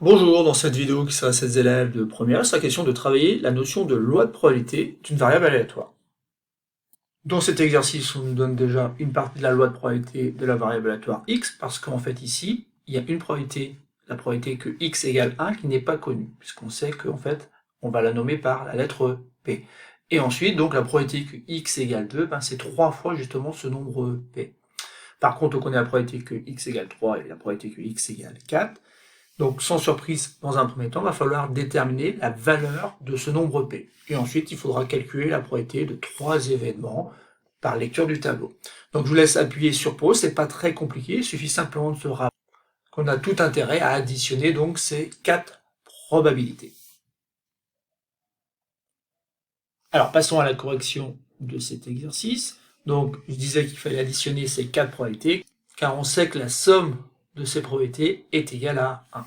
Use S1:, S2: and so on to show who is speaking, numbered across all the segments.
S1: Bonjour, dans cette vidéo qui s'adresse à des élèves de première, il sera question de travailler la notion de loi de probabilité d'une variable aléatoire. Dans cet exercice, on nous donne déjà une partie de la loi de probabilité de la variable aléatoire x, parce qu'en fait ici, il y a une probabilité, la probabilité que x égale 1 qui n'est pas connue, puisqu'on sait qu'en fait, on va la nommer par la lettre p. Et ensuite, donc la probabilité que x égale 2, c'est 3 fois justement ce nombre p. Par contre, on connaît la probabilité que x égale 3 et la probabilité que x égale 4. Donc, sans surprise, dans un premier temps, il va falloir déterminer la valeur de ce nombre P. Et ensuite, il faudra calculer la probabilité de 3 événements par lecture du tableau. Donc, je vous laisse appuyer sur pause, c'est pas très compliqué, il suffit simplement de se rappeler qu'on a tout intérêt à additionner donc ces 4 probabilités. Alors, passons à la correction de cet exercice. Donc, je disais qu'il fallait additionner ces 4 probabilités, car on sait que la somme de ces probabilités est égale à 1.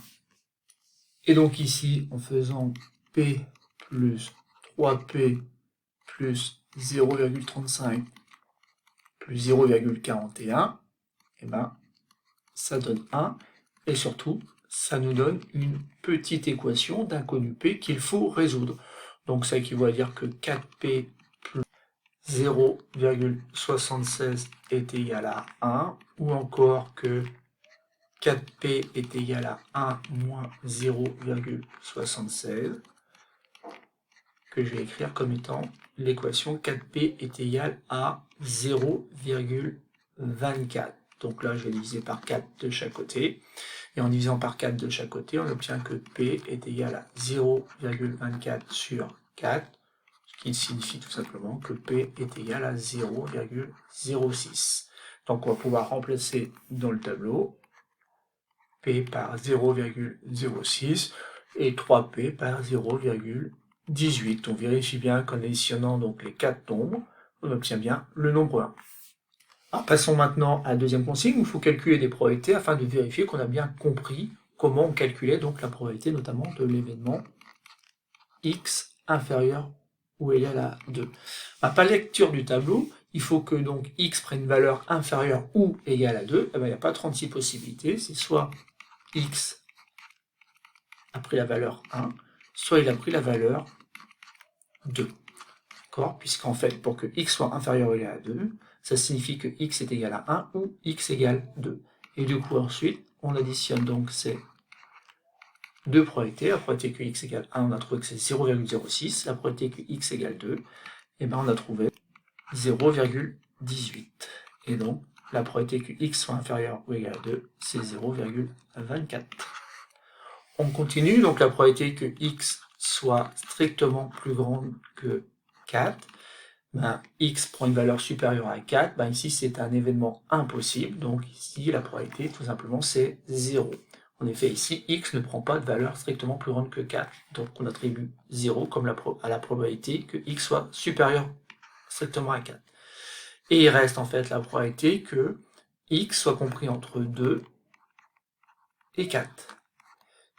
S1: Et donc ici, en faisant P plus 3P plus 0,35 plus 0,41, et ça donne 1. Et surtout, ça nous donne une petite équation d'inconnu P qu'il faut résoudre. Donc ça équivaut à dire que 4P plus 0,76 est égal à 1, ou encore que 4P est égal à 1 moins 0,76, que je vais écrire comme étant l'équation 4P est égale à 0,24. Donc là, je vais diviser par 4 de chaque côté. Et en divisant par 4 de chaque côté, on obtient que P est égal à 0,24 sur 4, ce qui signifie tout simplement que P est égal à 0,06. Donc on va pouvoir remplacer dans le tableau P par 0,06 et 3P par 0,18. On vérifie bien qu'en additionnant donc les 4 nombres, on obtient bien le nombre 1. Alors, passons maintenant à la deuxième consigne où il faut calculer des probabilités afin de vérifier qu'on a bien compris comment on calculait donc la probabilité notamment de l'événement x inférieur ou égal à 2. Par lecture du tableau, il faut que donc x prenne une valeur inférieure ou égale à 2. Il n'y a pas 36 possibilités, c'est soit x a pris la valeur 1, soit il a pris la valeur 2. D'accord? Puisqu'en fait, pour que x soit inférieur ou égal à 2, ça signifie que x est égal à 1 ou x égale 2. Et du coup, ensuite, on additionne donc ces deux probabilités. La probabilité que x égale 1, on a trouvé que c'est 0,06. La probabilité que x égale 2, on a trouvé 0,18. Et donc, la probabilité que x soit inférieur ou égal à 2, c'est 0,24. On continue, donc la probabilité que x soit strictement plus grande que 4, x prend une valeur supérieure à 4, ici c'est un événement impossible, donc ici la probabilité tout simplement c'est 0. En effet ici x ne prend pas de valeur strictement plus grande que 4, donc on attribue 0 comme à la probabilité que x soit supérieur strictement à 4. Et il reste en fait la probabilité que x soit compris entre 2 et 4.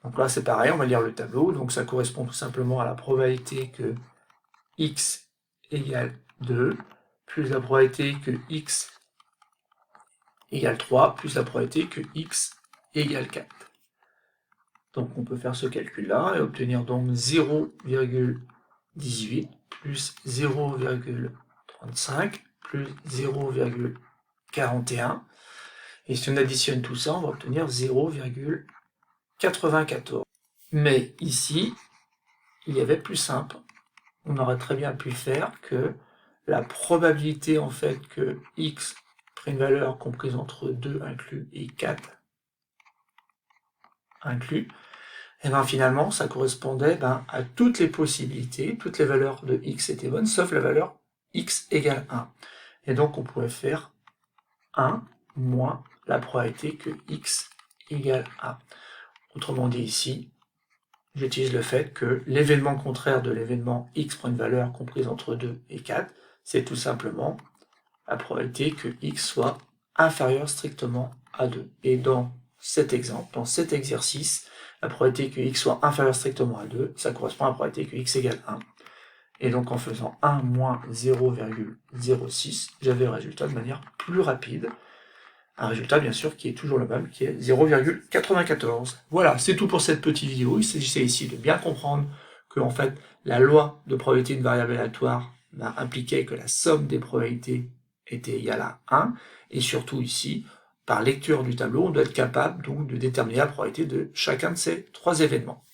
S1: Donc là c'est pareil, on va lire le tableau, donc ça correspond tout simplement à la probabilité que x égale 2, plus la probabilité que x égale 3, plus la probabilité que x égale 4. Donc on peut faire ce calcul-là et obtenir donc 0,18 plus 0,35 plus 0,41. Et si on additionne tout ça, on va obtenir 0,94. Mais ici, il y avait plus simple. On aurait très bien pu faire que la probabilité en fait que x prenne une valeur comprise entre 2 inclus et 4 inclus, et finalement ça correspondait à toutes les possibilités, toutes les valeurs de x étaient bonnes, sauf la valeur x égale 1. Et donc on pourrait faire 1 moins la probabilité que x égale 1. Autrement dit ici, j'utilise le fait que l'événement contraire de l'événement x prend une valeur comprise entre 2 et 4, c'est tout simplement la probabilité que x soit inférieur strictement à 2. Et dans cet exemple, dans cet exercice, la probabilité que x soit inférieur strictement à 2, ça correspond à la probabilité que x égale 1. Et donc en faisant 1 moins 0,06, j'avais le résultat de manière plus rapide. un résultat bien sûr qui est toujours le même, qui est 0,94. Voilà, c'est tout pour cette petite vidéo. Il s'agissait ici de bien comprendre que en fait la loi de probabilité d'une variable aléatoire impliquait que la somme des probabilités était égale à 1, et surtout ici, par lecture du tableau, on doit être capable donc de déterminer la probabilité de chacun de ces trois événements.